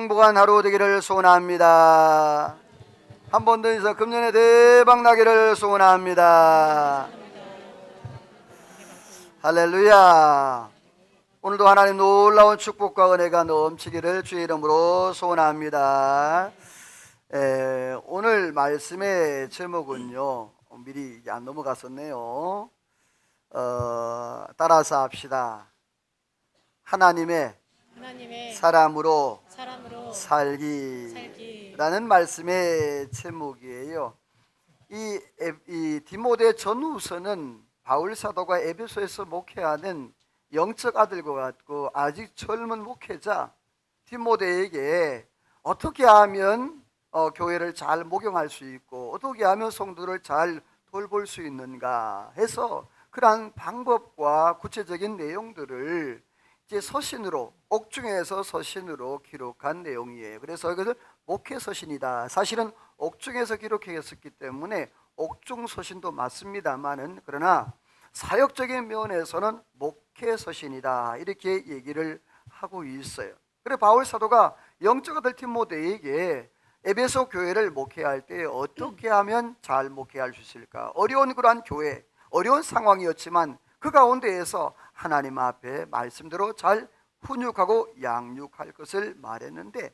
행복한 하루 되기를 소원합니다. 한 번 더 인사, 금년에 대박 나기를 소원합니다. 할렐루야. 오늘도 하나님 놀라운 축복과 은혜가 넘치기를 주의 이름으로 소원합니다. 오늘 말씀의 제목은요, 미리 안 넘어갔었네요. 따라서 합시다. 하나님의 사람으로 살기라는 말씀의 제목이에요. 이 디모데 전후서는 바울 사도가 에베소에서 목회하는 영적 아들과 같고 아직 젊은 목회자 디모데에게 어떻게 하면 교회를 잘 목용할 수 있고 어떻게 하면 성도를 잘 돌볼 수 있는가 해서 그러한 방법과 구체적인 내용들을 이제 서신으로, 옥중에서 서신으로 기록한 내용이에요. 그래서 이것을 목회 서신이다. 사실은 옥중에서 기록했었기 때문에 옥중 서신도 맞습니다만은, 그러나 사역적인 면에서는 목회 서신이다, 이렇게 얘기를 하고 있어요. 그래 바울 사도가 영적 아들 디모데에게 에베소 교회를 목회할 때 어떻게 하면 잘 목회할 수 있을까? 어려운 그러한 교회, 어려운 상황이었지만 그 가운데에서 하나님 앞에 말씀대로 잘 훈육하고 양육할 것을 말했는데,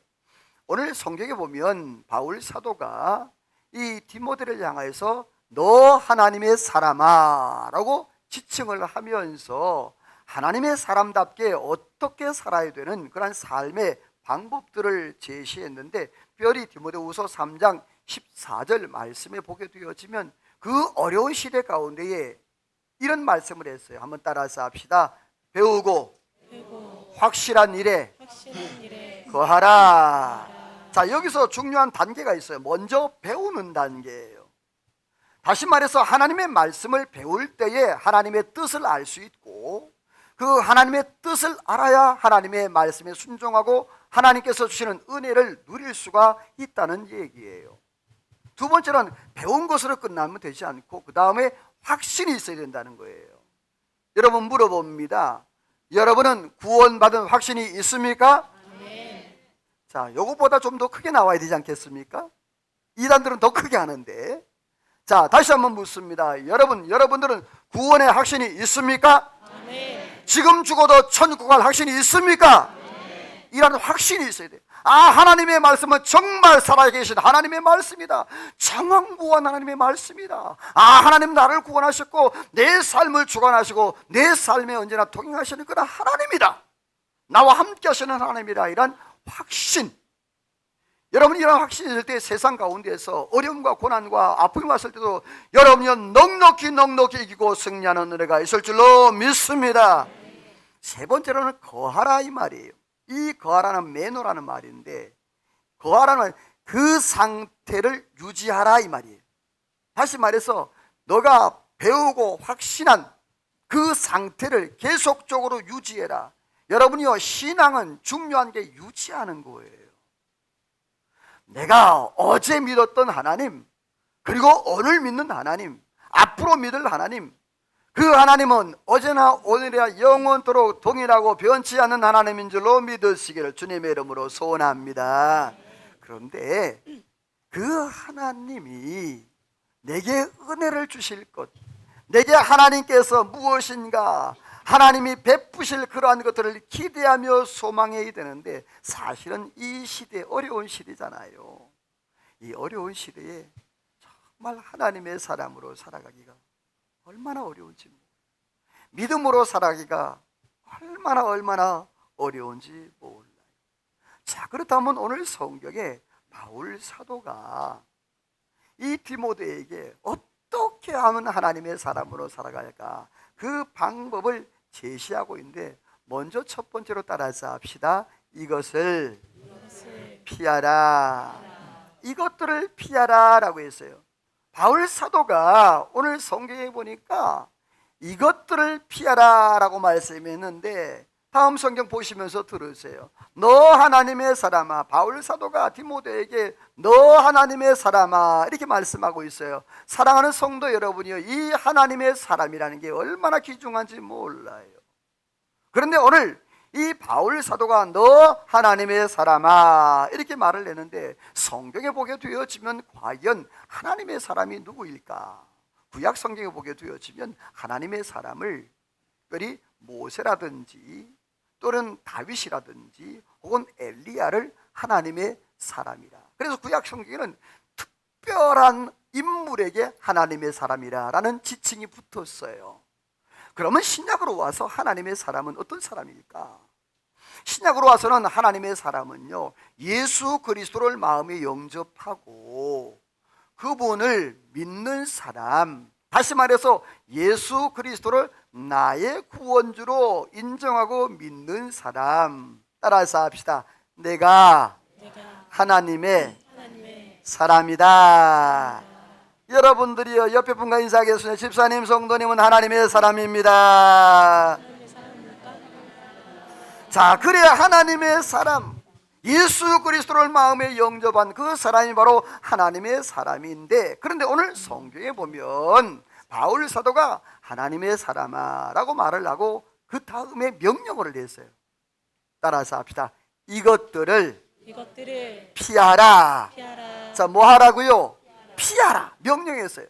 오늘 성경에 보면 바울 사도가 이 디모데를 향해서 너 하나님의 사람아 라고 지칭을 하면서 하나님의 사람답게 어떻게 살아야 되는 그런 삶의 방법들을 제시했는데, 특별히 디모데후서 3장 14절 말씀에 보게 되어지면 그 어려운 시대 가운데에 이런 말씀을 했어요. 한번 따라서 합시다. 배우고 확실한 일에 거하라. 자, 여기서 중요한 단계가 있어요. 먼저 배우는 단계예요. 다시 말해서 하나님의 말씀을 배울 때에 하나님의 뜻을 알 수 있고, 그 하나님의 뜻을 알아야 하나님의 말씀에 순종하고 하나님께서 주시는 은혜를 누릴 수가 있다는 얘기예요. 두 번째는 배운 것으로 끝나면 되지 않고 그 다음에 확신이 있어야 된다는 거예요. 여러분 물어봅니다. 여러분은 구원받은 확신이 있습니까? 네. 자, 요거보다 좀 더 크게 나와야 되지 않겠습니까? 이단들은 더 크게 하는데. 자, 다시 한번 묻습니다. 여러분들은 구원의 확신이 있습니까? 네. 지금 죽어도 천국 갈 확신이 있습니까? 네. 이라는 확신이 있어야 돼요. 하나님의 말씀은 정말 살아계신 하나님의 말씀이다. 장황무한 하나님의 말씀이다. 하나님 나를 구원하셨고 내 삶을 주관하시고 내 삶에 언제나 동행하시는 그런 하나님이다. 나와 함께 하시는 하나님이다. 이런 확신. 여러분이 이런 확신이 있을 때 세상 가운데에서 어려움과 고난과 아픔이 왔을 때도 여러분이 넉넉히 이기고 승리하는 은혜가 있을 줄로 믿습니다. 세 번째로는 거하라 이 말이에요. 이 거하라는 매너라는 말인데, 거하라는 그 상태를 유지하라 이 말이에요. 다시 말해서 너가 배우고 확신한 그 상태를 계속적으로 유지해라. 여러분이요, 신앙은 중요한 게 유지하는 거예요. 내가 어제 믿었던 하나님, 그리고 오늘 믿는 하나님, 앞으로 믿을 하나님, 그 하나님은 어제나 오늘이나 영원토록 동일하고 변치 않는 하나님인 줄로 믿으시기를 주님의 이름으로 소원합니다. 그런데 그 하나님이 내게 은혜를 주실 것, 내게 하나님께서 무엇인가 하나님이 베푸실 그러한 것들을 기대하며 소망해야 되는데, 사실은 이 시대 어려운 시대잖아요. 이 어려운 시대에 정말 하나님의 사람으로 살아가기가 얼마나 어려운지, 믿음으로 살아가기가 얼마나 어려운지 몰라요. 자, 그렇다면 오늘 성경에 바울 사도가 이 디모데에게 어떻게 하면 하나님의 사람으로 살아갈까, 그 방법을 제시하고 있는데, 먼저 첫 번째로 따라서 합시다. 이것을 피하라. 이것들을 피하라 라고 했어요. 바울 사도가 오늘 성경에 보니까 이것들을 피하라 라고 말씀했는데, 다음 성경 보시면서 들으세요. 너 하나님의 사람아. 바울 사도가 디모데에게 너 하나님의 사람아 이렇게 말씀하고 있어요. 사랑하는 성도 여러분이요, 이 하나님의 사람이라는 게 얼마나 귀중한지 몰라요. 그런데 오늘 이 바울 사도가 너 하나님의 사람아 이렇게 말을 내는데, 성경에 보게 되어지면 과연 하나님의 사람이 누구일까? 구약 성경에 보게 되어지면 하나님의 사람을 특별히 모세라든지 또는 다윗이라든지 혹은 엘리야를 하나님의 사람이라, 그래서 구약 성경에는 특별한 인물에게 하나님의 사람이라는 지칭이 붙었어요. 그러면 신약으로 와서 하나님의 사람은 어떤 사람일까? 신약으로 와서는 하나님의 사람은요, 예수 그리스도를 마음에 영접하고 그분을 믿는 사람, 다시 말해서 예수 그리스도를 나의 구원주로 인정하고 믿는 사람. 따라서 합시다. 내가 하나님의 사람이다. 여러분들이요, 옆에 분과 인사하겠습니다. 집사님, 성도님은 하나님의 사람입니다. 자, 그래야 하나님의 사람, 예수 그리스도를 마음에 영접한 그 사람이 바로 하나님의 사람인데, 그런데 오늘 성경에 보면 바울 사도가 하나님의 사람아 라고 말을 하고 그 다음에 명령어를 냈어요. 따라서 합시다. 이것들을 피하라. 자, 뭐 하라고요? 피하라. 명령했어요.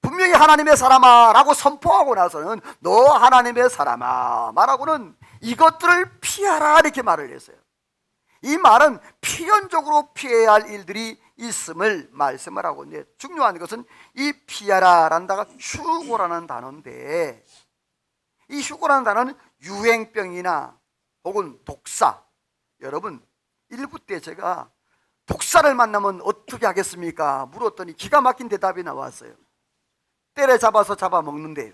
분명히 하나님의 사람아 라고 선포하고 나서는 너 하나님의 사람아 말하고는 이것들을 피하라 이렇게 말을 했어요. 이 말은 필연적으로 피해야 할 일들이 있음을 말씀을 하고 있는데, 중요한 것은 이 피하라라는 단어가 휴고라는 단어인데, 이 휴고라는 단어는 유행병이나 혹은 독사, 여러분 일부 때 제가 독사를 만나면 어떻게 하겠습니까? 물었더니 기가 막힌 대답이 나왔어요. 때려잡아서 잡아먹는데요.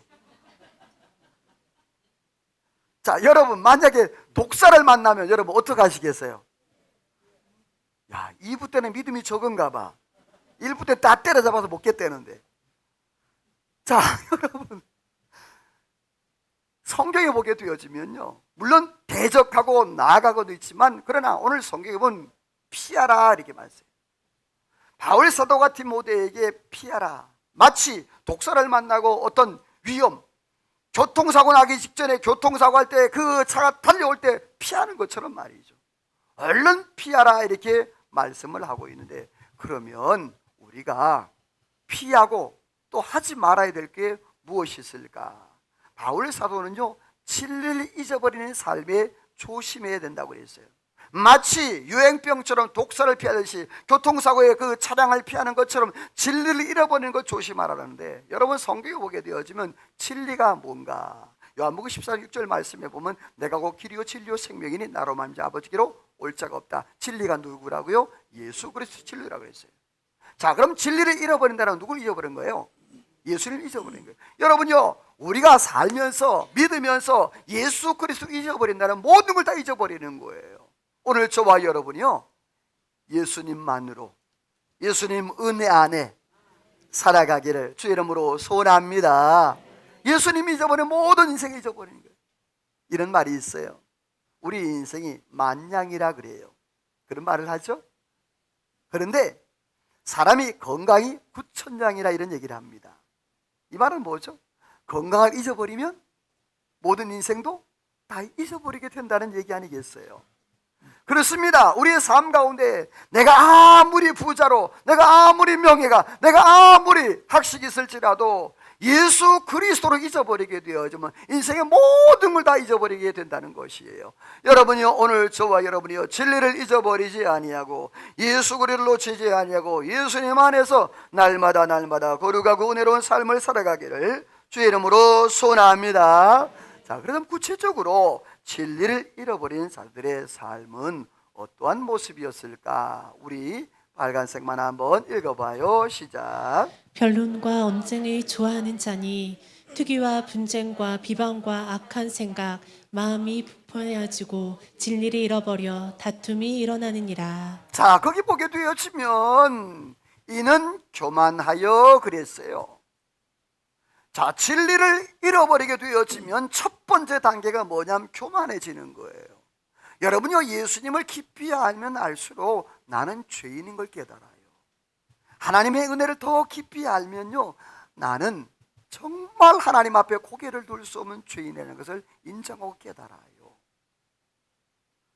자, 여러분 만약에 독사를 만나면 여러분 어떻게 하시겠어요? 야, 2부 때는 믿음이 적은가 봐. 1부 때 다 때려잡아서 먹겠다는데. 자, 여러분 성경에 보게 되어지면요, 물론 대적하고 나아가고도 있지만, 그러나 오늘 성경에 보면 피하라 이렇게 말씀해요. 바울 사도가 디모데에게 피하라, 마치 독사를 만나고 어떤 위험, 교통사고 나기 직전에 교통사고 할 때 그 차가 달려올 때 피하는 것처럼 말이죠. 얼른 피하라 이렇게 말씀을 하고 있는데, 그러면 우리가 피하고 또 하지 말아야 될 게 무엇이 있을까? 바울 사도는요, 진리를 잊어버리는 삶에 조심해야 된다고 그랬어요. 마치 유행병처럼 독사를 피하듯이 교통사고에 그 차량을 피하는 것처럼 진리를 잃어버리는 것 조심하라는데, 여러분 성경에 보게 되어지면 진리가 뭔가? 요한복음 14장 6절 말씀에 보면 내가 곧 길이요 진리요 생명이니 나로 말미암아 아버지께로 올 자가 없다. 진리가 누구라고요? 예수 그리스도 진리라고 그랬어요. 자, 그럼 진리를 잃어버린다는 누굴 잊어버린 거예요? 예수를 잊어버린 거예요. 여러분요, 우리가 살면서 믿으면서 예수 그리스도 잊어버린다는 모든 걸 다 잊어버리는 거예요. 오늘 저와 여러분이요, 예수님만으로, 예수님 은혜 안에 살아가기를 주 이름으로 소원합니다. 예수님이 잊어버린 모든 인생을 잊어버리는 거예요. 이런 말이 있어요. 우리 인생이 만냥이라 그래요. 그런 말을 하죠. 그런데 사람이 건강이 9천냥이라 이런 얘기를 합니다. 이 말은 뭐죠? 건강을 잊어버리면 모든 인생도 다 잊어버리게 된다는 얘기 아니겠어요? 그렇습니다. 우리의 삶 가운데 내가 아무리 부자로, 내가 아무리 명예가, 내가 아무리 학식이 있을지라도 예수 그리스도를 잊어버리게 되어지면 인생의 모든 걸 다 잊어버리게 된다는 것이에요. 여러분이요, 오늘 저와 여러분이요, 진리를 잊어버리지 아니하고 예수 그리스도를 놓치지 아니하고 예수님 안에서 날마다 거룩하고 은혜로운 삶을 살아가기를 주의 이름으로 소원합니다. 자, 그럼 구체적으로 진리를 잃어버린 자들의 삶은 어떠한 모습이었을까? 우리 빨간색만 한번 읽어봐요. 시작. 변론과 언쟁을 좋아하는 자니 투기와 분쟁과 비방과 악한 생각, 마음이 불편해지고 진리를 잃어버려 다툼이 일어나느니라. 자, 거기 보게 되어지면 이는 교만하여 그랬어요. 자, 진리를 잃어버리게 되어지면 첫 번째 단계가 뭐냐면 교만해지는 거예요. 여러분요, 예수님을 깊이 알면 알수록 나는 죄인인 걸 깨달아요. 하나님의 은혜를 더 깊이 알면요, 나는 정말 하나님 앞에 고개를 둘 수 없는 죄인이라는 것을 인정하고 깨달아요.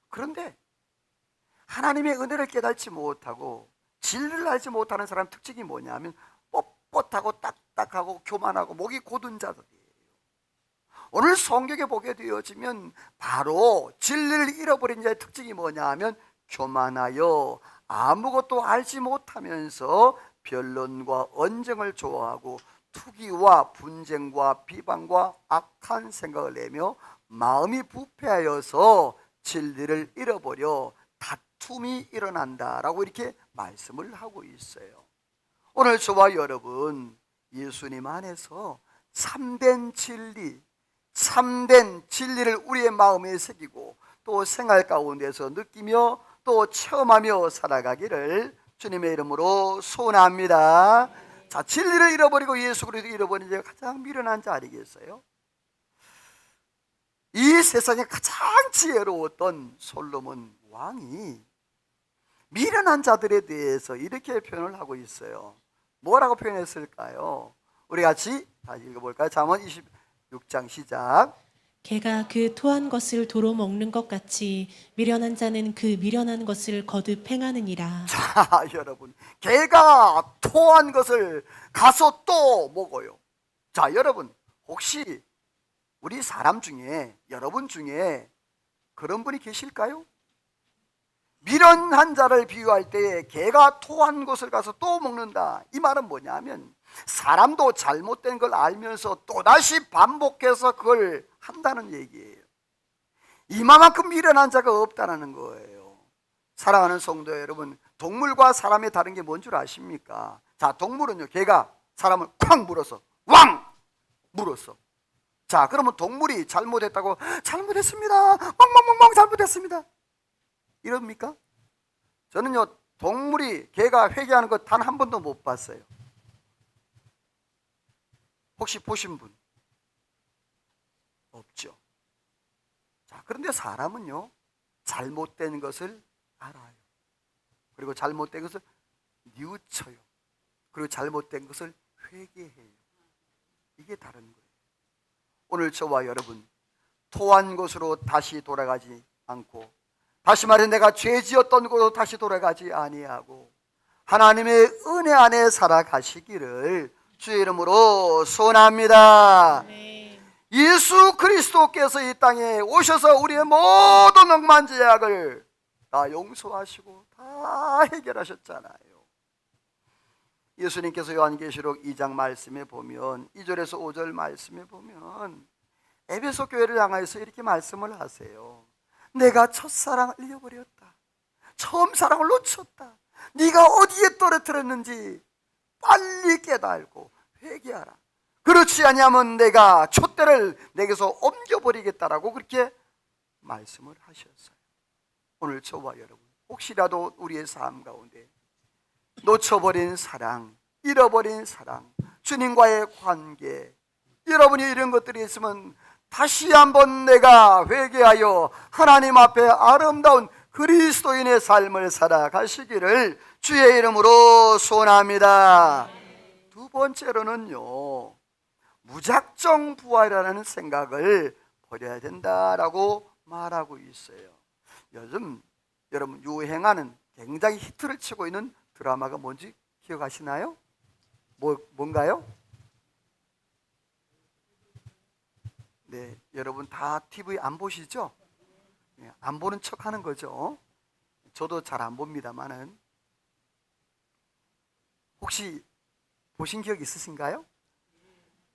그런데 하나님의 은혜를 깨닫지 못하고 진리를 알지 못하는 사람 특징이 뭐냐면 뻣뻣하고 딱딱하고 교만하고 목이 곧은 자들이에요. 오늘 성경에 보게 되어지면 바로 진리를 잃어버린 자의 특징이 뭐냐 하면 교만하여 아무것도 알지 못하면서 변론과 언쟁을 좋아하고 투기와 분쟁과 비방과 악한 생각을 내며 마음이 부패하여서 진리를 잃어버려 다툼이 일어난다라고 이렇게 말씀을 하고 있어요. 오늘 저와 여러분 예수님 안에서 참된 진리, 참된 진리를 우리의 마음에 새기고 또 생활 가운데서 느끼며 또 체험하며 살아가기를 주님의 이름으로 소원합니다. 자, 진리를 잃어버리고 예수 그리스도를 잃어버린 자가 가장 미련한 자 아니겠어요? 이 세상에 가장 지혜로웠던 솔로몬 왕이 미련한 자들에 대해서 이렇게 표현을 하고 있어요. 뭐라고 표현했을까요? 우리 같이 다시 읽어볼까요? 잠언 26장 시작. 개가 그 토한 것을 도로 먹는 것 같이 미련한 자는 그 미련한 것을 거듭 행하느니라. 자, 여러분, 개가 토한 것을 가서 또 먹어요. 자, 여러분, 혹시 우리 사람 중에, 여러분 중에 그런 분이 계실까요? 미련한 자를 비유할 때 개가 토한 것을 가서 또 먹는다. 이 말은 뭐냐면 사람도 잘못된 걸 알면서 또다시 반복해서 그걸 한다는 얘기예요. 이만큼 미련한 자가 없다는 거예요. 사랑하는 성도 여러분, 동물과 사람의 다른 게 뭔 줄 아십니까? 자, 동물은요, 개가 사람을 쾅 물어서 왕! 물었어. 자, 그러면 동물이 잘못했다고 잘못했습니다. 멍멍멍멍 잘못했습니다. 이럽니까? 저는요, 동물이 개가 회개하는 것 단 한 번도 못 봤어요. 혹시 보신 분? 없죠. 자, 그런데 사람은요, 잘못된 것을 알아요. 그리고 잘못된 것을 뉘우쳐요. 그리고 잘못된 것을 회개해요. 이게 다른 거예요. 오늘 저와 여러분, 토한 곳으로 다시 돌아가지 않고, 다시 말해 내가 죄 지었던 곳으로 다시 돌아가지 아니하고 하나님의 은혜 안에 살아가시기를 주의 이름으로 소원합니다. 네. 예수 그리스도께서 이 땅에 오셔서 우리의 모든 억만 죄악을 다 용서하시고 다 해결하셨잖아요. 예수님께서 요한계시록 2장 말씀에 보면 2절에서 5절 말씀에 보면 에베소 교회를 향해서 이렇게 말씀을 하세요. 내가 첫사랑을 잃어버렸다. 처음 사랑을 놓쳤다. 네가 어디에 떨어뜨렸는지 빨리 깨달고 회개하라. 그렇지 아니하면 내가 촛대를 내게서 옮겨버리겠다라고 그렇게 말씀을 하셨어요. 오늘 저와 여러분, 혹시라도 우리의 삶 가운데 놓쳐버린 사랑, 잃어버린 사랑, 주님과의 관계, 여러분이 이런 것들이 있으면 다시 한번 내가 회개하여 하나님 앞에 아름다운 그리스도인의 삶을 살아가시기를 주의 이름으로 소원합니다. 두 번째로는요, 무작정 부활이라는 생각을 버려야 된다라고 말하고 있어요. 요즘 여러분 유행하는 굉장히 히트를 치고 있는 드라마가 뭔지 기억하시나요? 뭔가요? 네, 여러분 다 TV 안 보시죠? 네, 안 보는 척 하는 거죠. 저도 잘 안 봅니다만은 혹시 보신 기억 있으신가요?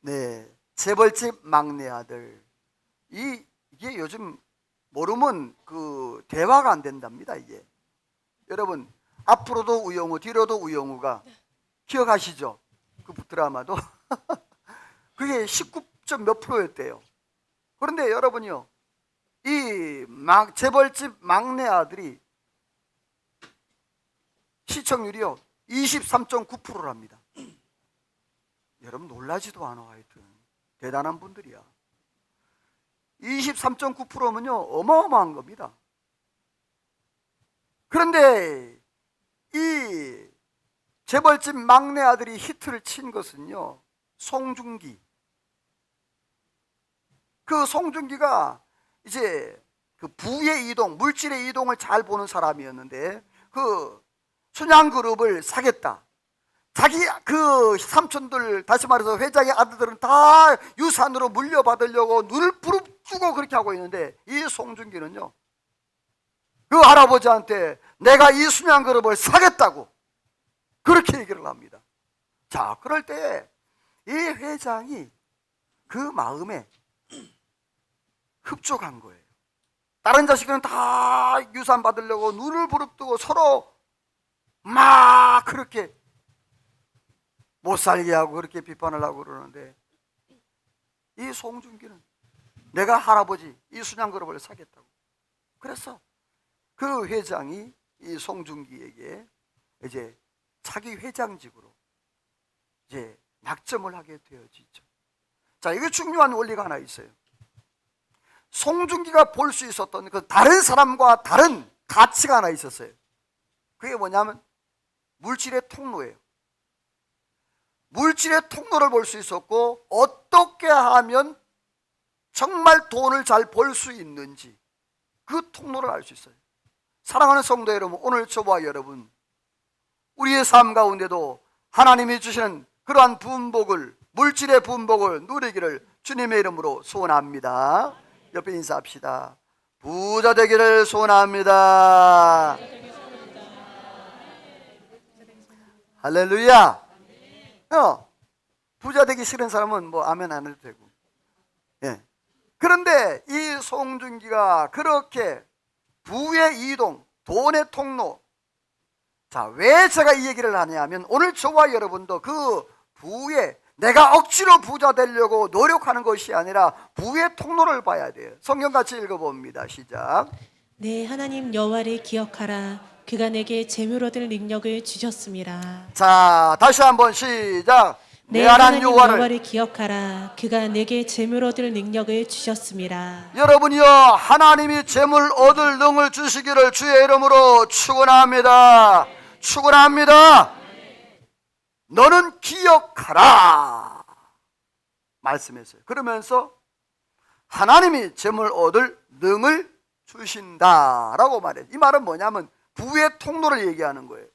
네, 재벌집 막내 아들. 이게 요즘 모르면 그 대화가 안 된답니다. 이게 여러분 앞으로도 우영우, 뒤로도 우영우가 기억하시죠? 그 드라마도 그게 19점 몇 프로였대요. 그런데 여러분요, 이 재벌집 막내 아들이 시청률이요 23.9%랍니다. 여러분 놀라지도 않아. 하여튼 대단한 분들이야. 23.9%면요 어마어마한 겁니다. 그런데 이 재벌집 막내 아들이 히트를 친 것은요 송중기. 그 송중기가 이제 그 부의 이동, 물질의 이동을 잘 보는 사람이었는데 그 순양 그룹을 사겠다. 자기 그 삼촌들, 다시 말해서 회장의 아들들은 다 유산으로 물려받으려고 눈을 부릅뜨고 그렇게 하고 있는데 이 송중기는요, 그 할아버지한테 내가 이 순양 그룹을 사겠다고 그렇게 얘기를 합니다. 자, 그럴 때 이 회장이 그 마음에 흡족한 거예요. 다른 자식들은 다 유산 받으려고 눈을 부릅뜨고 서로 막 그렇게 못 살게 하고 그렇게 비판을 하고 그러는데 이 송중기는 내가 할아버지 이 순양 그룹을 사겠다고. 그래서 그 회장이 이 송중기에게 이제 차기 회장직으로 이제 낙점을 하게 되어지죠. 자, 이게 중요한 원리가 하나 있어요. 송중기가 볼 수 있었던 그 다른 사람과 다른 가치가 하나 있었어요. 그게 뭐냐면 물질의 통로예요. 물질의 통로를 볼 수 있었고 어떻게 하면 정말 돈을 잘 벌 수 있는지 그 통로를 알 수 있어요. 사랑하는 성도 여러분, 오늘 저와 여러분 우리의 삶 가운데도 하나님이 주시는 그러한 분복을, 물질의 분복을 누리기를 주님의 이름으로 소원합니다. 옆에 인사합시다. 부자 되기를 소원합니다. 할렐루야. 부자 되기 싫은 사람은 뭐 아멘 안 해도 되고. 예. 그런데 이 송중기가 그렇게 부의 이동, 돈의 통로. 자, 왜 제가 이 얘기를 하냐면 오늘 저와 여러분도 그 부의, 내가 억지로 부자 되려고 노력하는 것이 아니라 부의 통로를 봐야 돼요. 성경 같이 읽어봅니다. 시작. 내 하나님 여호와를 기억하라. 그가 내게 재물 얻을 능력을 주셨습니다. 자, 다시 한번 시작. 내 하나님 여호와를 기억하라. 그가 내게 재물 얻을 능력을 주셨습니다. 여러분이요, 하나님이 재물 얻을 능을 주시기를 주의 이름으로 축원합니다. 축원합니다. 너는 기억하라 말씀했어요. 그러면서 하나님이 재물 얻을 능을 주신다라고 말해요. 이 말은 뭐냐면 부의 통로를 얘기하는 거예요.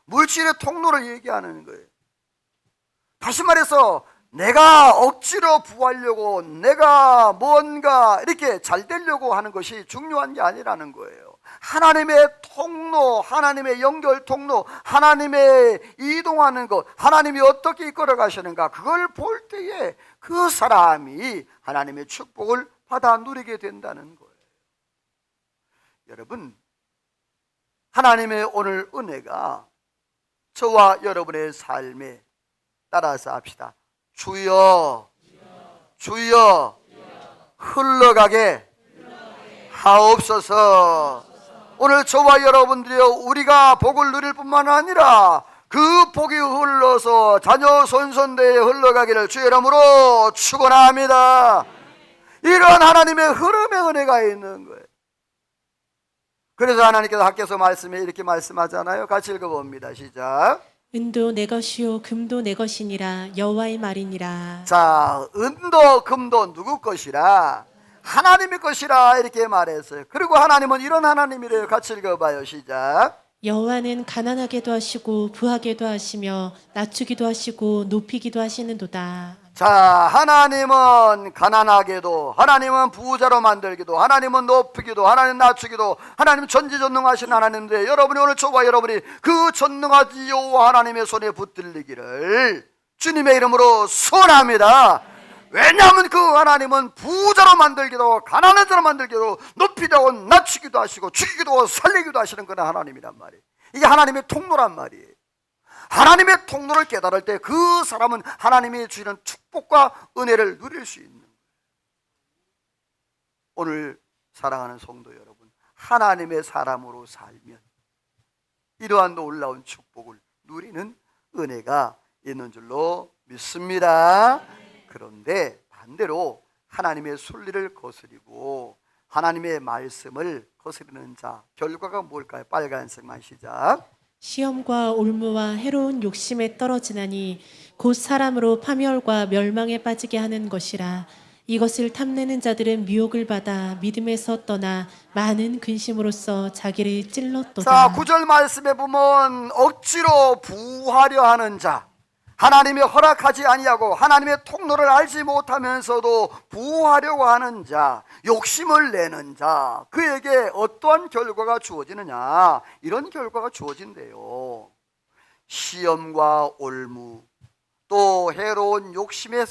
물질의 통로를 얘기하는 거예요. 다시 말해서 내가 억지로 부하려고, 내가 뭔가 이렇게 잘 되려고 하는 것이 중요한 게 아니라는 거예요. 하나님의 통로, 하나님의 연결 통로, 하나님의 이동하는 것, 하나님이 어떻게 이끌어 가시는가, 그걸 볼 때에 그 사람이 하나님의 축복을 받아 누리게 된다는 거예요. 여러분, 하나님의 오늘 은혜가 저와 여러분의 삶에 따라서 합시다. 주여, 주여, 흘러가게 하옵소서. 오늘 저와 여러분들이요, 우리가 복을 누릴 뿐만 아니라 그 복이 흘러서 자녀 손손대에 흘러가기를 주의 이름으로 축원합니다. 이런 하나님의 흐름의 은혜가 있는 거예요. 그래서 하나님께서 학교에서 말씀에 이렇게 말씀하잖아요. 같이 읽어봅니다. 시작. 은도 내 것이요 금도 내 것이니라 여호와의 말이니라. 자, 은도 금도 누구 것이라? 하나님의 것이라 이렇게 말했어요. 그리고 하나님은 이런 하나님이래요. 같이 읽어봐요. 시작. 여호와는 가난하게도 하시고 부하게도 하시며 낮추기도 하시고 높이기도 하시는도다. 자, 하나님은 가난하게도, 하나님은 부자로 만들기도, 하나님은 높이기도, 하나님 낮추기도, 하나님 전지전능하신 하나님인데 여러분이 오늘 저와 여러분이 그 전능하지 여호와 하나님의 손에 붙들리기를 주님의 이름으로 소원합니다. 왜냐하면 그 하나님은 부자로 만들기도, 가난한 자로 만들기도, 높이기도 하고 낮추기도 하시고 죽이기도 하고 살리기도 하시는 그런 하나님이란 말이에요. 이게 하나님의 통로란 말이에요. 하나님의 통로를 깨달을 때 그 사람은 하나님이 주시는 축복과 은혜를 누릴 수 있는 거예요. 오늘 사랑하는 성도 여러분, 하나님의 사람으로 살면 이러한 놀라운 축복을 누리는 은혜가 있는 줄로 믿습니다. 그런데 반대로 하나님의 순리를 거스리고 하나님의 말씀을 거스르는 자, 결과가 뭘까요? 빨간색만 시작. 시험과 올무와 해로운 욕심에 떨어지나니 곧 사람으로 파멸과 멸망에 빠지게 하는 것이라. 이것을 탐내는 자들은 미혹을 받아 믿음에서 떠나 많은 근심으로써 자기를 자, 찔렀도다. 9절 말씀에 보면 억지로 부하려 하는 자, 하나님이 허락하지 아니하고 하나님의 통로를 알지 못하면서도 부하려고 하는 자, 욕심을 내는 자, 그에게 어떠한 결과가 주어지느냐? 이런 결과가 주어진대요. 시험과 올무, 또 해로운 욕심에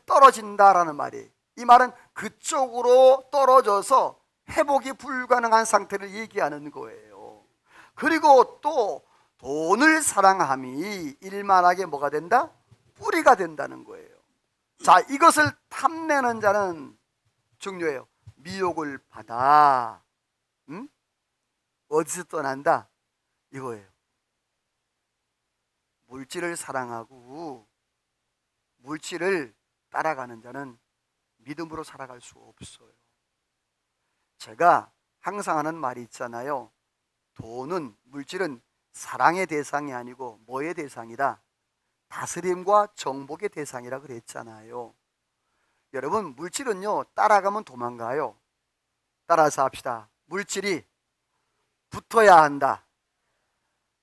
떨어진다라는 말이, 이 말은 그쪽으로 떨어져서 회복이 불가능한 상태를 얘기하는 거예요. 그리고 또 돈을 사랑함이 일만하게 뭐가 된다? 뿌리가 된다는 거예요. 자, 이것을 탐내는 자는 중요해요. 미혹을 받아. 어디서 떠난다? 이거예요. 물질을 사랑하고 물질을 따라가는 자는 믿음으로 살아갈 수 없어요. 제가 항상 하는 말이 있잖아요. 돈은, 물질은 사랑의 대상이 아니고 뭐의 대상이다? 다스림과 정복의 대상이라 그랬잖아요. 여러분, 물질은요, 따라가면 도망가요. 따라서 합시다. 물질이 붙어야 한다.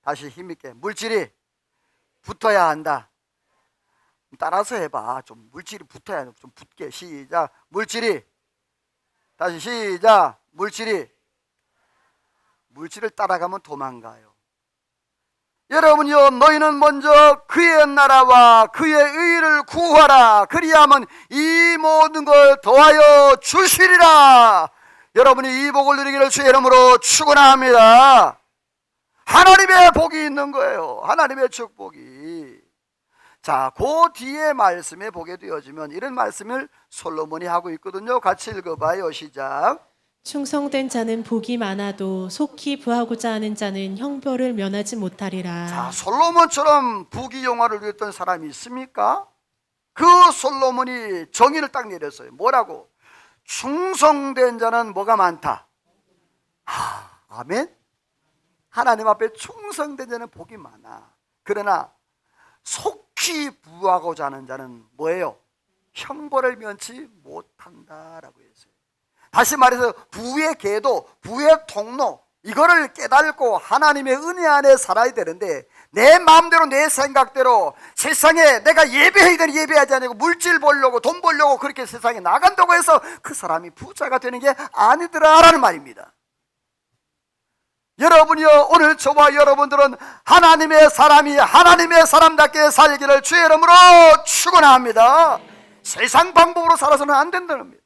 다시 힘있게. 물질이 붙어야 한다. 따라서 해봐. 좀 물질이 붙어야 좀 붙게. 시작. 물질이, 다시 시작. 물질을 따라가면 도망가요. 여러분이요, 너희는 먼저 그의 나라와 그의 의를 구하라. 그리하면 이 모든 걸 더하여 주시리라. 여러분이 이 복을 누리기를 주의 이름으로 축원합니다. 하나님의 복이 있는 거예요. 하나님의 축복이. 자, 그 뒤에 말씀에 보게 되어지면 이런 말씀을 솔로몬이 하고 있거든요. 같이 읽어봐요. 시작. 충성된 자는 복이 많아도 속히 부하고자 하는 자는 형벌을 면하지 못하리라. 자, 솔로몬처럼 부귀영화를 누렸던 사람이 있습니까? 그 솔로몬이 정의를 딱 내렸어요. 뭐라고? 충성된 자는 뭐가 많다? 아멘? 하나님 앞에 충성된 자는 복이 많아. 그러나 속히 부하고자 하는 자는 뭐예요? 형벌을 면치 못한다라고 했어요. 다시 말해서 부의 계도, 부의 통로, 이거를 깨닫고 하나님의 은혜 안에 살아야 되는데, 내 마음대로 내 생각대로 세상에 내가 예배해야 되는 예배하지 않고 물질 벌려고 돈 벌려고 그렇게 세상에 나간다고 해서 그 사람이 부자가 되는 게 아니더라라는 말입니다. 여러분이요, 오늘 저와 여러분들은 하나님의 사람이 하나님의 사람답게 살기를 주의 이름으로 축원합니다. 세상 방법으로 살아서는 안 된다는 겁니다.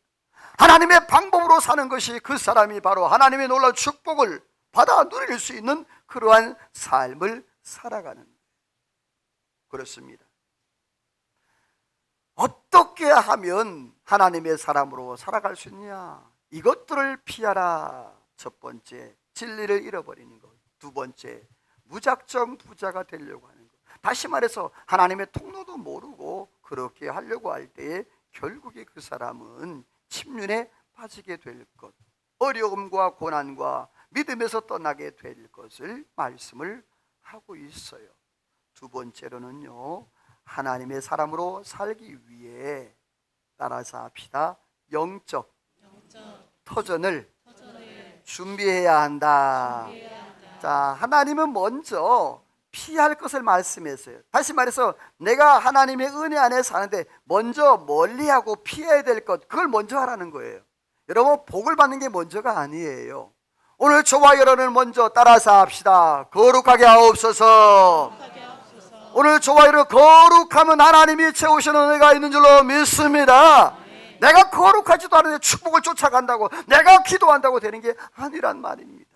하나님의 방법으로 사는 것이 그 사람이 바로 하나님의 놀라운 축복을 받아 누릴 수 있는 그러한 삶을 살아가는 거예요. 그렇습니다. 어떻게 하면 하나님의 사람으로 살아갈 수 있냐? 이것들을 피하라. 첫 번째, 진리를 잃어버리는 것. 두 번째, 무작정 부자가 되려고 하는 것. 다시 말해서 하나님의 통로도 모르고 그렇게 하려고 할 때에 결국에 그 사람은 침륜에 빠지게 될 것, 어려움과 고난과 믿음에서 떠나게 될 것을 말씀을 하고 있어요. 두 번째로는요, 하나님의 사람으로 살기 위해 따라서 합시다. 영적 터전을 준비해야 한다. 자, 하나님은 먼저 피할 것을 말씀했어요. 다시 말해서 내가 하나님의 은혜 안에 사는데 먼저 멀리하고 피해야 될 것, 그걸 먼저 하라는 거예요. 여러분, 복을 받는 게 먼저가 아니에요. 오늘 저와 여러분을 먼저 따라서 합시다. 거룩하게 하옵소서. 오늘 저와 여러분 거룩하면 하나님이 채우시는 은혜가 있는 줄로 믿습니다. 내가 거룩하지도 않은데 축복을 쫓아간다고, 내가 기도한다고 되는 게 아니란 말입니다.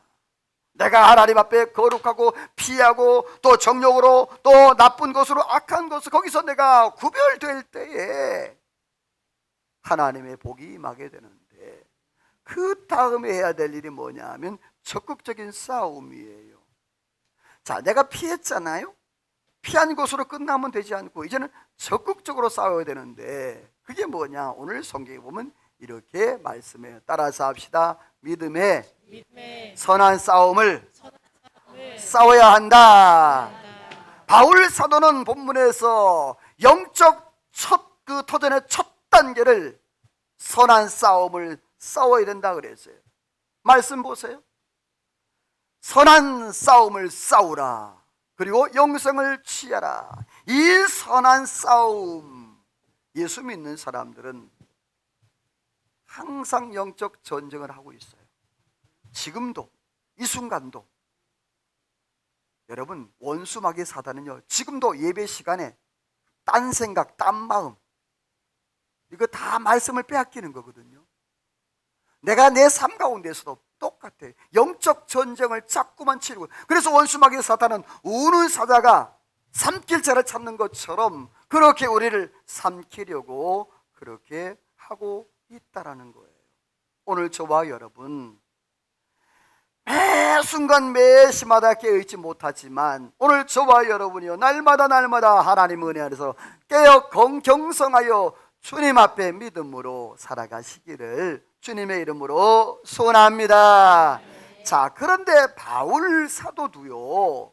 내가 하나님 앞에 거룩하고 피하고 또 정욕으로 또 나쁜 것으로 악한 것을 거기서 내가 구별될 때에 하나님의 복이 임하게 되는데, 그 다음에 해야 될 일이 뭐냐 하면 적극적인 싸움이에요. 자, 내가 피했잖아요. 피한 것으로 끝나면 되지 않고 이제는 적극적으로 싸워야 되는데, 그게 뭐냐? 오늘 성경에 보면 이렇게 말씀해요. 따라서 합시다. 믿음의 선한 싸움을 싸워야 한다. 바울 사도는 본문에서 영적 그 터전의 첫 단계를 선한 싸움을 싸워야 된다 그랬어요. 말씀 보세요. 선한 싸움을 싸우라. 그리고 영생을 취하라. 이 선한 싸움, 예수 믿는 사람들은 항상 영적 전쟁을 하고 있어요. 지금도, 이 순간도. 여러분, 원수마귀 사단은요, 지금도 예배 시간에 딴 생각, 딴 마음, 이거 다 말씀을 빼앗기는 거거든요. 내가 내 삶 가운데서도 똑같아. 영적 전쟁을 자꾸만 치르고, 그래서 원수마귀 사탄은 우는 사자가 삼킬자를 찾는 것처럼 그렇게 우리를 삼키려고 그렇게 하고 있다라는 거예요. 오늘 저와 여러분, 매 순간 매 시마다 깨어있지 못하지만 오늘 저와 여러분이요, 날마다 하나님 은혜 안에서 깨어 경성하여 주님 앞에 믿음으로 살아가시기를 주님의 이름으로 소원합니다. 자, 그런데 바울 사도도요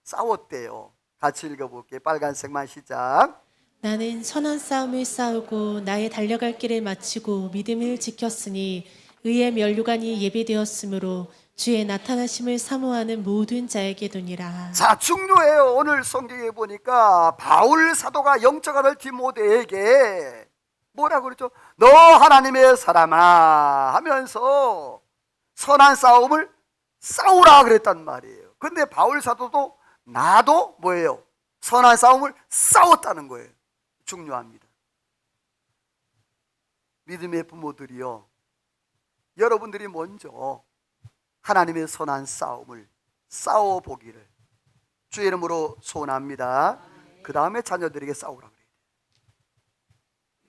싸웠대요. 같이 읽어볼게요. 빨간색만 시작. 나는 선한 싸움을 싸우고 나의 달려갈 길을 마치고 믿음을 지켰으니 의의 면류관이 예비되었으므로 주의 나타나심을 사모하는 모든 자에게 도니라. 자, 중요해요. 오늘 성경에 보니까 바울 사도가 영적 아들 디모데에게 뭐라고 그랬죠? 너 하나님의 사람아 하면서 선한 싸움을 싸우라 그랬단 말이에요. 근데 바울 사도도 나도 뭐예요? 선한 싸움을 싸웠다는 거예요. 중요합니다. 믿음의 부모들이요, 여러분들이 먼저 하나님의 선한 싸움을 싸워보기를 주의 이름으로 소원합니다. 그 다음에 자녀들에게 싸우라 그래요.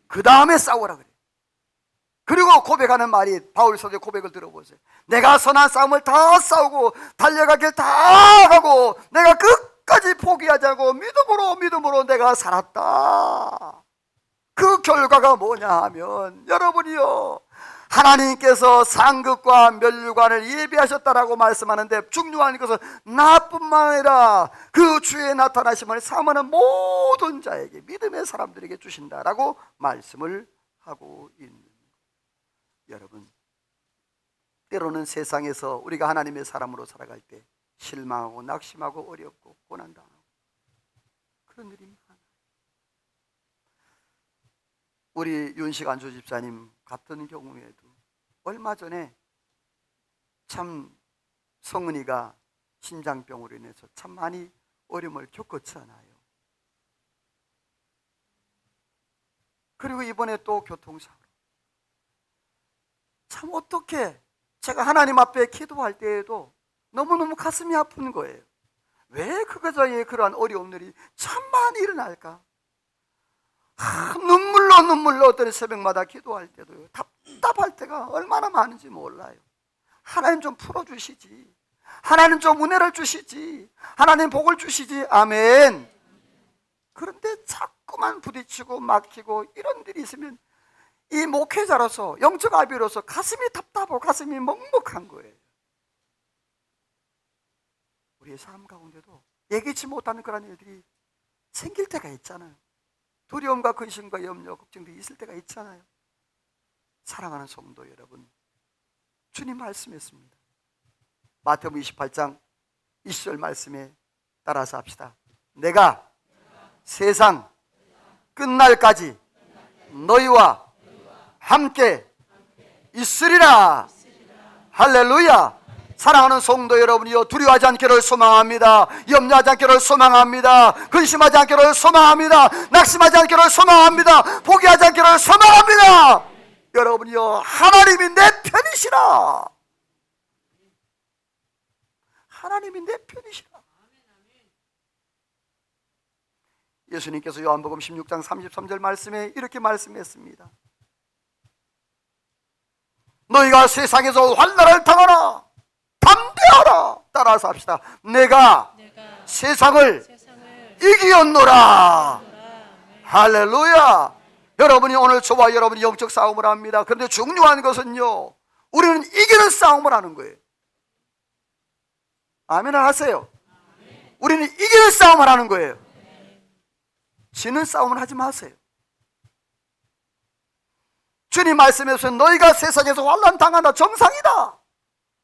그 다음에 싸우라 그래요. 그리고 고백하는 말이, 바울 사도의 고백을 들어보세요. 내가 선한 싸움을 다 싸우고 달려가길 다 하고 내가 끝까지 포기하지 않고 믿음으로 내가 살았다. 그 결과가 뭐냐 하면, 여러분이요, 하나님께서 상급과 면류관을 예비하셨다라고 말씀하는데, 중요한 것은 나뿐만 아니라 그 주의 나타나심을 사모하는 모든 자에게, 믿음의 사람들에게 주신다라고 말씀을 하고 있는 거예요. 여러분, 때로는 세상에서 우리가 하나님의 사람으로 살아갈 때 실망하고 낙심하고 어렵고 고난당하고 그런 일이 많아요. 우리 윤식 안주 집사님 같은 경우에도 얼마 전에 참 성은이가 심장병으로 인해서 참 많이 어려움을 겪었잖아요. 그리고 이번에 또 교통사고. 참 어떻게, 제가 하나님 앞에 기도할 때에도 너무너무 가슴이 아픈 거예요. 왜 그거저의 그러한 어려움들이 참 많이 일어날까? 눈물로 어떤 새벽마다 기도할 때도요, 답답할 때가 얼마나 많은지 몰라요. 하나님 좀 풀어주시지, 하나님 좀 은혜를 주시지, 하나님 복을 주시지. 아멘. 그런데 자꾸만 부딪히고 막히고 이런 일이 있으면 이 목회자로서, 영적 아비로서 가슴이 답답하고 가슴이 먹먹한 거예요. 우리의 삶 가운데도 예기치 못하는 그런 일들이 생길 때가 있잖아요. 두려움과 근심과 염려, 걱정들이 있을 때가 있잖아요. 사랑하는 성도 여러분, 주님 말씀했습니다. 마태복음 28장 20절 말씀에 따라서 합시다. 내가 세상 끝날까지 너희와 함께 있으리라. 할렐루야. 사랑하는 성도 여러분이요, 두려워하지 않기를 소망합니다. 염려하지 않기를 소망합니다. 근심하지 않기를 소망합니다. 낙심하지 않기를 소망합니다. 포기하지 않기를 소망합니다. 여러분이요, 하나님이 내 편이시라. 하나님이 내 편이시라. 예수님께서 요한복음 16장 33절 말씀에 이렇게 말씀했습니다. 너희가 세상에서 환난을 당하라. 담대하라. 따라서 합시다. 내가 세상을 이기었노라. 할렐루야. 여러분이 오늘 저와 여러분이 영적 싸움을 합니다. 그런데 중요한 것은요, 우리는 이기는 싸움을 하는 거예요. 아멘을 하세요. 우리는 이기는 싸움을 하는 거예요. 지는 싸움을 하지 마세요. 주님 말씀에서 너희가 세상에서 환난 당한다, 정상이다.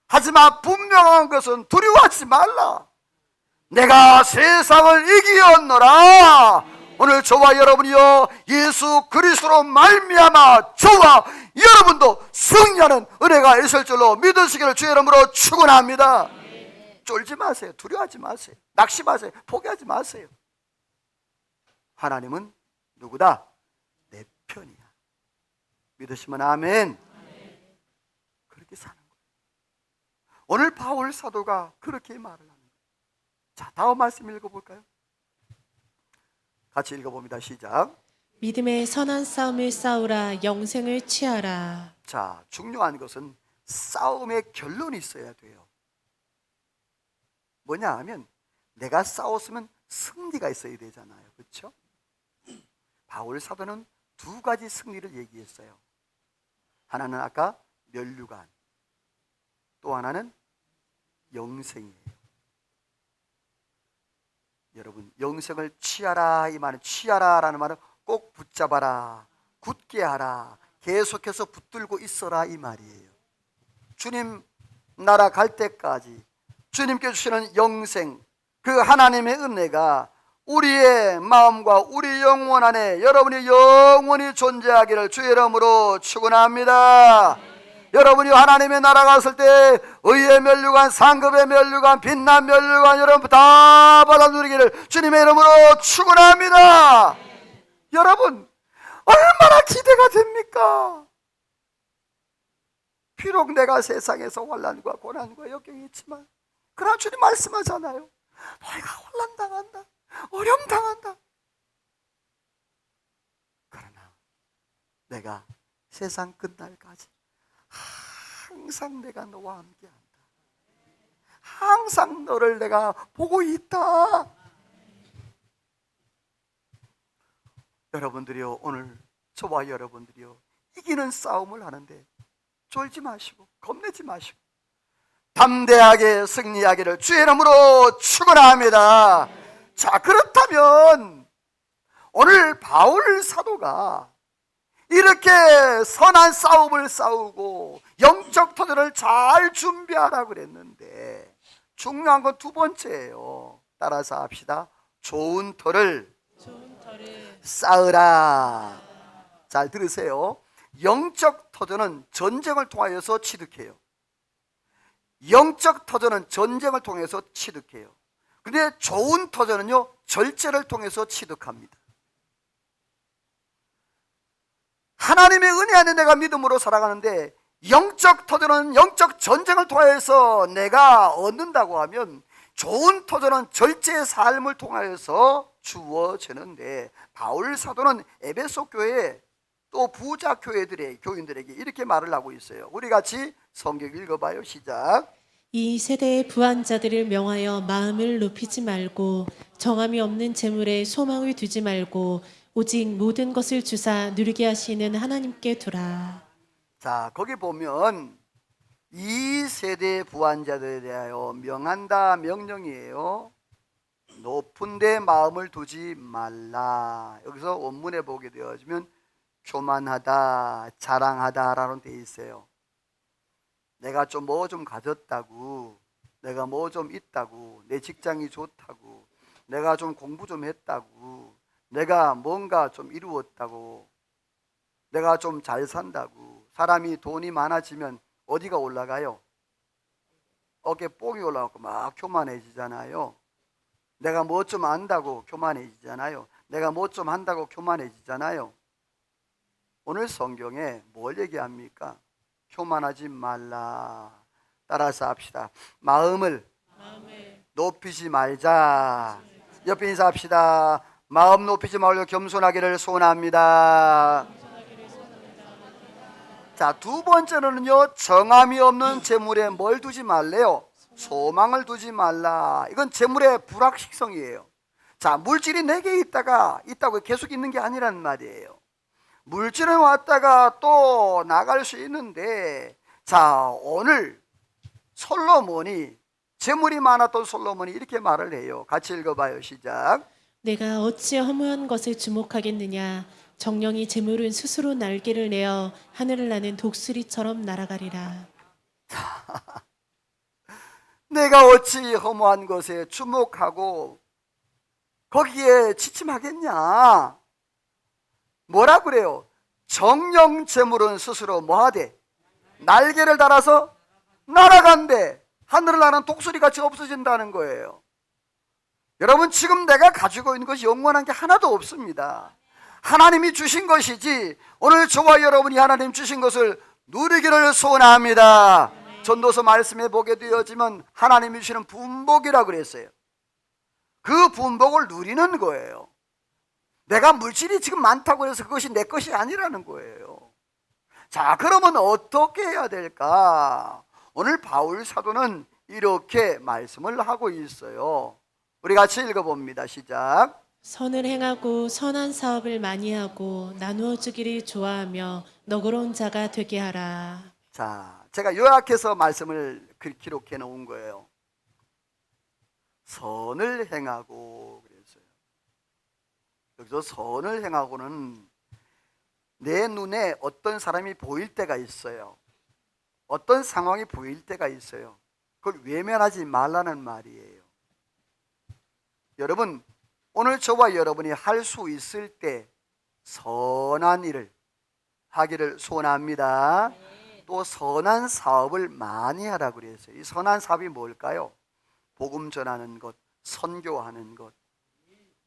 하지만 분명한 것은 두려워하지 말라. 내가 세상을 이기었노라. 오늘 저와 여러분이요, 예수 그리스도로 말미암아 저와 여러분도 승리하는 은혜가 있을 줄로 믿으시기를 주의 이름으로 축원합니다. 쫄지 마세요. 두려워하지 마세요. 낙심하세요. 포기하지 마세요. 하나님은 누구다? 내 편이야. 믿으시면 아멘. 그렇게 사는 거예요. 오늘 바울 사도가 그렇게 말을 하는 거예요. 자, 다음 말씀 읽어볼까요? 같이 읽어봅니다. 시작. 믿음의 선한 싸움을 싸우라. 영생을 취하라. 자, 중요한 것은 싸움의 결론이 있어야 돼요. 뭐냐 하면 내가 싸웠으면 승리가 있어야 되잖아요. 그렇죠? 바울 사도는 두 가지 승리를 얘기했어요. 하나는 아까 면류관, 또 하나는 영생이에요. 여러분, 영생을 취하라, 이 말은 취하라라는 말은 꼭 붙잡아라, 굳게 하라, 계속해서 붙들고 있어라, 이 말이에요. 주님 나라 갈 때까지 주님께 주시는 영생, 그 하나님의 은혜가 우리의 마음과 우리 영혼 안에 여러분이 영원히 존재하기를 주의 이름으로 축원합니다. 여러분이 하나님의 나라 갔을 때 의의 면류관, 상급의 면류관, 빛난 면류관 여러분 다 받아 누리기를 주님의 이름으로 축원합니다. 여러분 얼마나 기대가 됩니까? 비록 내가 세상에서 환난과 고난과 역경이 있지만 그러나 주님 말씀하잖아요. 너희가 환난당한다, 어려움당한다. 그러나 내가 세상 끝날까지 항상 내가 너와 함께한다. 항상 너를 내가 보고 있다. 여러분들이요, 오늘 저와 여러분들이요, 이기는 싸움을 하는데 쫄지 마시고 겁내지 마시고 담대하게 승리하기를 주의 이름으로 축원합니다. 자, 그렇다면 오늘 바울 사도가 이렇게 선한 싸움을 싸우고 영적 터전을 잘 준비하라고 그랬는데 중요한 건 두 번째예요. 따라서 합시다. 좋은 터를 쌓으라. 잘 들으세요. 영적 터전은 전쟁을 통하여서 취득해요. 영적 터전은 전쟁을 통해서 취득해요. 근데 좋은 터전은요, 절제를 통해서 취득합니다. 하나님의 은혜 안에 내가 믿음으로 살아가는데 영적 터전은 영적 전쟁을 통해서 내가 얻는다고 하면 좋은 터전은 절제의 삶을 통하여서 주어지는데 바울 사도는 에베소 교회 또 부자 교인들에게 이렇게 말을 하고 있어요. 우리 같이 성경 읽어봐요. 시작. 이 세대의 부한 자들을 명하여 마음을 높이지 말고 정함이 없는 재물에 소망을 두지 말고 오직 모든 것을 주사 누리게 하시는 하나님께 두라. 자, 거기 보면 이 세대 부한 자들에 대하여 명한다, 명령이에요. 높은 데 마음을 두지 말라. 여기서 원문에 보게 되어지면 교만하다, 자랑하다라는 데 있어요. 내가 좀 뭐 좀 가졌다고, 내가 뭐 좀 있다고, 내 직장이 좋다고, 내가 좀 공부 좀 했다고, 내가 뭔가 좀 이루었다고, 내가 좀 잘 산다고. 사람이 돈이 많아지면 어디가 올라가요? 어깨 뽕이 올라가고 막 교만해지잖아요. 내가 뭐 좀 안다고 교만해지잖아요. 내가 뭐 좀 한다고 교만해지잖아요. 오늘 성경에 뭘 얘기합니까? 교만하지 말라. 따라서 합시다. 마음을 높이지 말자. 옆에 인사합시다. 마음 높이지 말고 겸손하기를 소원합니다. 자, 두 번째는요, 정함이 없는 재물에 뭘 두지 말래요? 소망을 두지 말라. 이건 재물의 불확실성이에요. 자, 물질이 내게 있다고 계속 있는 게 아니란 말이에요. 물질은 왔다가 또 나갈 수 있는데, 자, 오늘 솔로몬이, 재물이 많았던 솔로몬이 이렇게 말을 해요. 같이 읽어봐요. 시작. 내가 어찌 허무한 것을 주목하겠느냐. 정령이 재물은 스스로 날개를 내어 하늘을 나는 독수리처럼 날아가리라. 내가 어찌 허무한 것에 주목하고 거기에 지침하겠냐? 뭐라 그래요? 정령 재물은 스스로 뭐하되? 날개를 달아서 날아간대. 하늘을 나는 독수리같이 없어진다는 거예요. 여러분, 지금 내가 가지고 있는 것이 영원한 게 하나도 없습니다. 하나님이 주신 것이지 오늘 저와 여러분이 하나님 주신 것을 누리기를 소원합니다. 전도서 말씀에 보게 되었지만 하나님이 주시는 분복이라고 그랬어요. 그 분복을 누리는 거예요. 내가 물질이 지금 많다고 해서 그것이 내 것이 아니라는 거예요. 자, 그러면 어떻게 해야 될까? 오늘 바울 사도는 이렇게 말씀을 하고 있어요. 우리 같이 읽어봅니다. 시작. 선을 행하고 선한 사업을 많이 하고 나누어 주기를 좋아하며 너그러운 자가 되게 하라. 자, 제가 요약해서 말씀을 기록해 놓은 거예요. 선을 행하고 그랬어요. 여기서 선을 행하고는 내 눈에 어떤 사람이 보일 때가 있어요. 어떤 상황이 보일 때가 있어요. 그걸 외면하지 말라는 말이에요. 여러분, 오늘 저와 여러분이 할 수 있을 때 선한 일을 하기를 소원합니다. 또 선한 사업을 많이 하라고 그랬어요. 이 선한 사업이 뭘까요? 복음 전하는 것, 선교하는 것,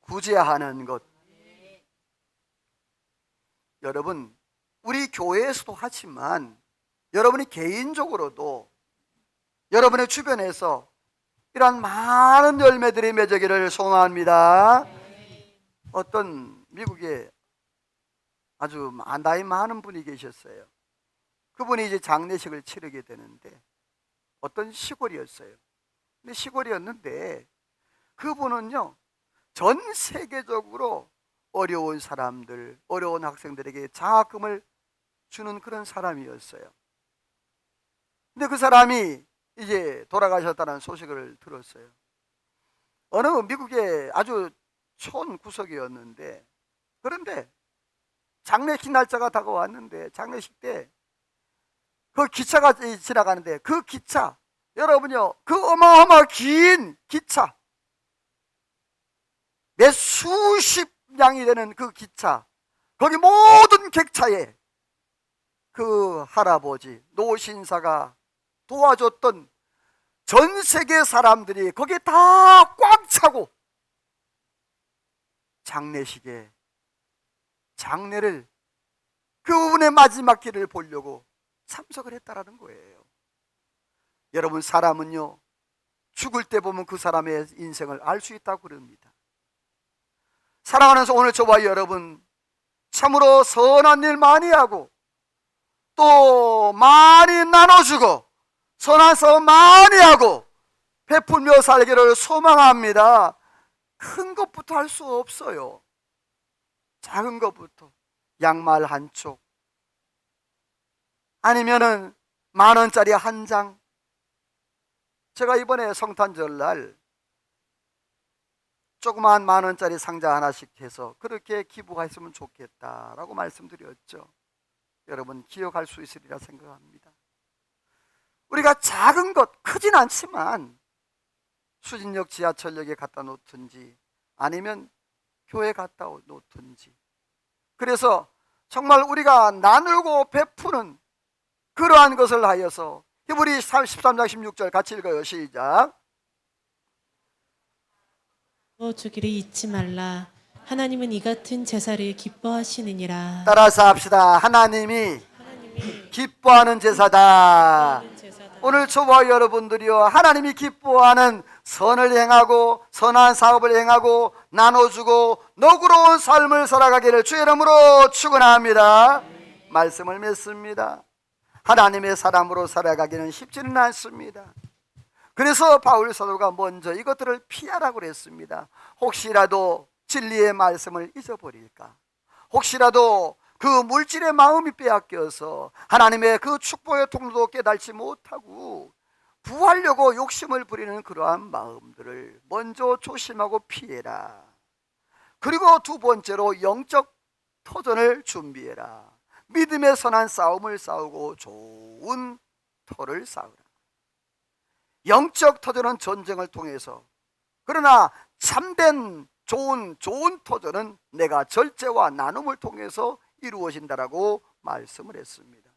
구제하는 것. 여러분, 우리 교회에서도 하지만 여러분이 개인적으로도 여러분의 주변에서 이러한 많은 열매들이 맺어기를 소원합니다. 어떤 미국에 아주 나이 많은 분이 계셨어요. 그분이 이제 장례식을 치르게 되는데 어떤 시골이었어요. 근데 시골이었는데 그분은요, 전 세계적으로 어려운 사람들, 어려운 학생들에게 장학금을 주는 그런 사람이었어요. 근데 그 사람이 이제 돌아가셨다는 소식을 들었어요. 어느 미국의 아주 촌 구석이었는데, 그런데 장례식 날짜가 다가왔는데 장례식 때 그 기차가 지나가는데 그 기차, 여러분요, 그 어마어마 긴 기차, 몇 수십 량이 되는 그 기차, 거기 모든 객차에 그 할아버지 노신사가 도와줬던 전 세계 사람들이 거기에 다 꽉 차고 장례식에 장례를, 그분의 마지막 길을 보려고 참석을 했다라는 거예요. 여러분, 사람은요, 죽을 때 보면 그 사람의 인생을 알 수 있다고 그럽니다. 사랑하면서 오늘 저와 여러분 참으로 선한 일 많이 하고 또 많이 나눠주고 선한 사업 많이 하고 베풀며 살기를 소망합니다. 큰 것부터 할 수 없어요. 작은 것부터 양말 한 쪽, 아니면은 10,000원짜리 한 장. 제가 이번에 성탄절날 조그마한 10,000원짜리 상자 하나씩 해서 그렇게 기부했으면 좋겠다라고 말씀드렸죠. 여러분 기억할 수 있으리라 생각합니다. 우리가 작은 것, 크진 않지만 수진역 지하철역에 갖다 놓든지 아니면 교회 갖다 놓든지, 그래서 정말 우리가 나누고 베푸는 그러한 것을 하여서, 히브리 13장 16절 같이 읽어요. 시작. 주기를 잊지 말라. 하나님은 이 같은 제사를 기뻐하시느니라. 따라서 합시다. 하나님이 기뻐하는 제사다. 오늘 저와 여러분들이요, 하나님이 기뻐하는 선을 행하고 선한 사업을 행하고 나눠주고 너그러운 삶을 살아가기를 주의 이름으로 축원합니다. 말씀을 맺습니다. 하나님의 사람으로 살아가기는 쉽지는 않습니다. 그래서 바울 사도가 먼저 이것들을 피하라고 그랬습니다. 혹시라도 진리의 말씀을 잊어버릴까, 혹시라도 그 물질의 마음이 빼앗겨서 하나님의 그 축복의 통로도 깨달지 못하고 구하려고 욕심을 부리는 그러한 마음들을 먼저 조심하고 피해라. 그리고 두 번째로 영적 터전을 준비해라. 믿음의 선한 싸움을 싸우고 좋은 터를 쌓으라. 영적 터전은 전쟁을 통해서, 그러나 참된 좋은 터전은 내가 절제와 나눔을 통해서 이루어진다라고 말씀을 했습니다.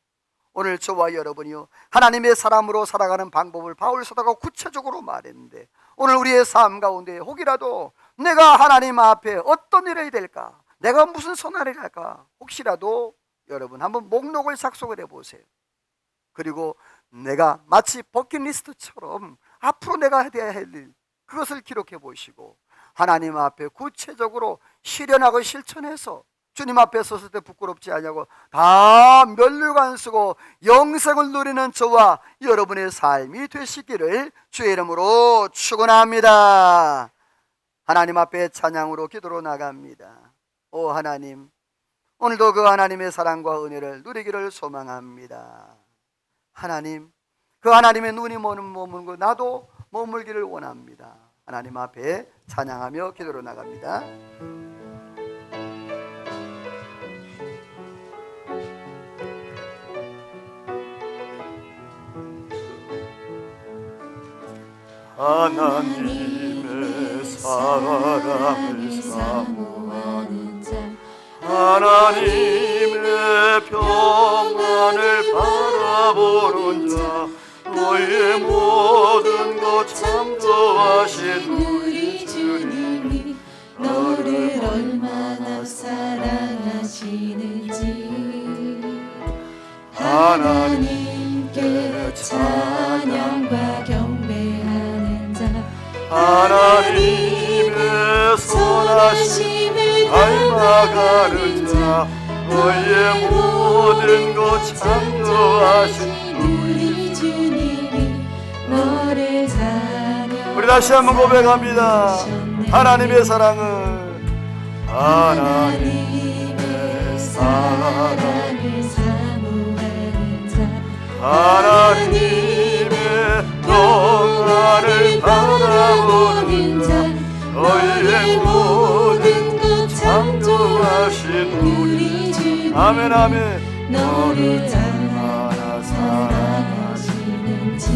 오늘 저와 여러분이요, 하나님의 사람으로 살아가는 방법을 바울 사도가 구체적으로 말했는데, 오늘 우리의 삶 가운데 혹이라도 내가 하나님 앞에 어떤 일을 될까, 내가 무슨 선할을 할까, 혹시라도 여러분 한번 목록을 작성을 해보세요. 그리고 내가 마치 버킷리스트처럼 앞으로 내가 해야 할 일, 그것을 기록해 보시고 하나님 앞에 구체적으로 실현하고 실천해서 주님 앞에 섰을 때 부끄럽지 않냐고 다 면류관 쓰고 영생을 누리는 저와 여러분의 삶이 되시기를 주의 이름으로 축원합니다. 하나님 앞에 찬양으로 기도로 나갑니다. 오 하나님, 오늘도 그 하나님의 사랑과 은혜를 누리기를 소망합니다. 하나님, 그 하나님의 눈이 머무는 곳 나도 머물기를 원합니다. 하나님 앞에 찬양하며 기도로 나갑니다. 하나님의 사랑을 사모하는 자, 하나님의 평안을 바라보는 자, 너의 모든 것 창조하신 우리 주님이 너를 얼마나 사랑하시는지 하나님께 찬양과 경배하는 자, 하나님의 선하심을 닮아가는 자, 너의 모든 것 창조하신 우리 주님이 너를 사랑. 우리 다시 한번 고백합니다. 하나님의 사랑을, 하나님의 사랑을 사모하는 자, 하나님의 평안을 바라보는 자, 너의 모든 것 창조하신 우리 주님, 아멘 아멘. 너를 얼마나 사랑하시는지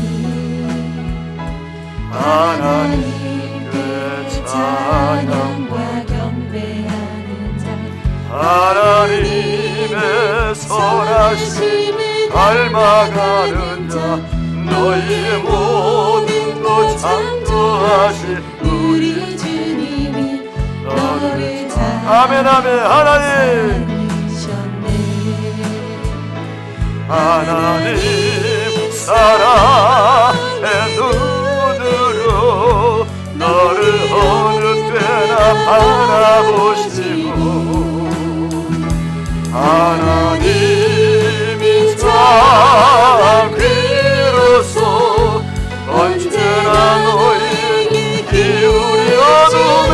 하나님께 찬양과 경배하는 자, 하나님의 선하심을 닮아가는 자, 너희의 모든 것 창조하신 우리 주님이 너를 아멘 아멘. 하나님, 하나님 사랑의 눈으로 너를 어느 때나 바라보시고, 하나님이 자비로서 언제나 너에게 기울이 어둠에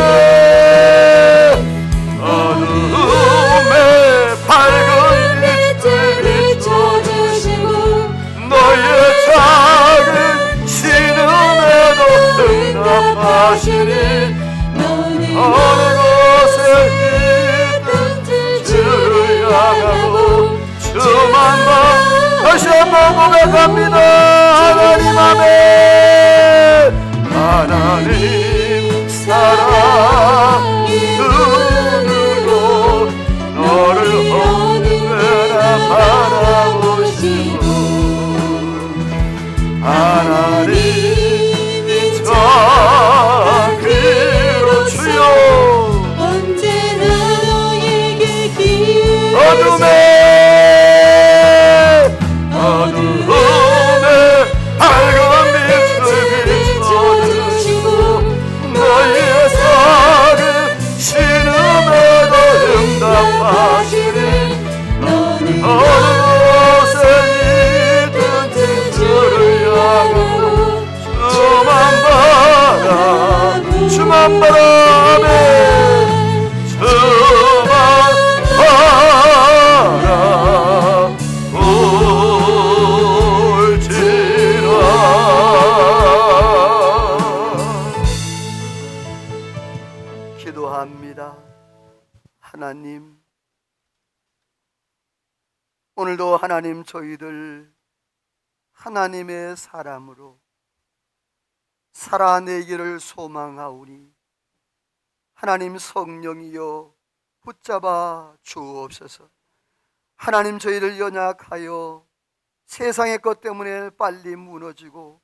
밝은 빛을 비춰주시고, 너의 작은 신음에도 응답하시니, 어느 곳에 있든 주를 향하고 주만 봐. 다시 한번 고백합니다. 하나님 아멘. 하나님 사랑 눈으로 너를 어느 때나 바라보시고, 하나님이 자비로 주여 언제나 너에게 기울여 어둠에 밝은 빛을 비춰주시고, 너의 작은 신음에도 응답하시니, 어느 곳에 있든 주를 향하고 주만 바라 아멘. 주만 바라볼지라. 기도합니다. 하나님, 오늘도 하나님 저희들 하나님의 사람으로 살아내기를 소망하오니 하나님 성령이여 붙잡아 주옵소서. 하나님 저희를 연약하여 세상의 것 때문에 빨리 무너지고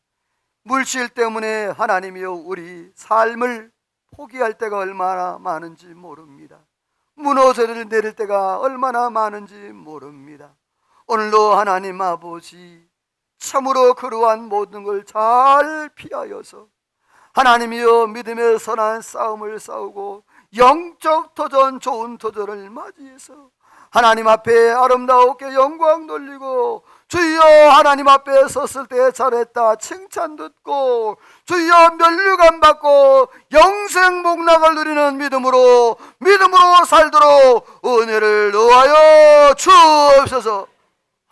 물질 때문에 하나님이여 우리 삶을 포기할 때가 얼마나 많은지 모릅니다. 무너져 내릴 때가 얼마나 많은지 모릅니다. 오늘도 하나님 아버지 참으로 그러한 모든 걸 잘 피하여서 하나님이여 믿음의 선한 싸움을 싸우고 영적 도전, 좋은 도전을 맞이해서 하나님 앞에 아름다웠게 영광 돌리고 주여 하나님 앞에 섰을 때 잘했다 칭찬 듣고 주여 면류관 받고 영생 복락을 누리는 믿음으로 살도록 은혜를 더하여 주옵소서.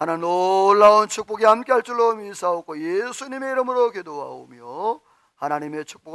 하나님 놀라운 축복이 함께할 줄로 믿사옵고 예수님의 이름으로 기도하오며 하나님의 축복을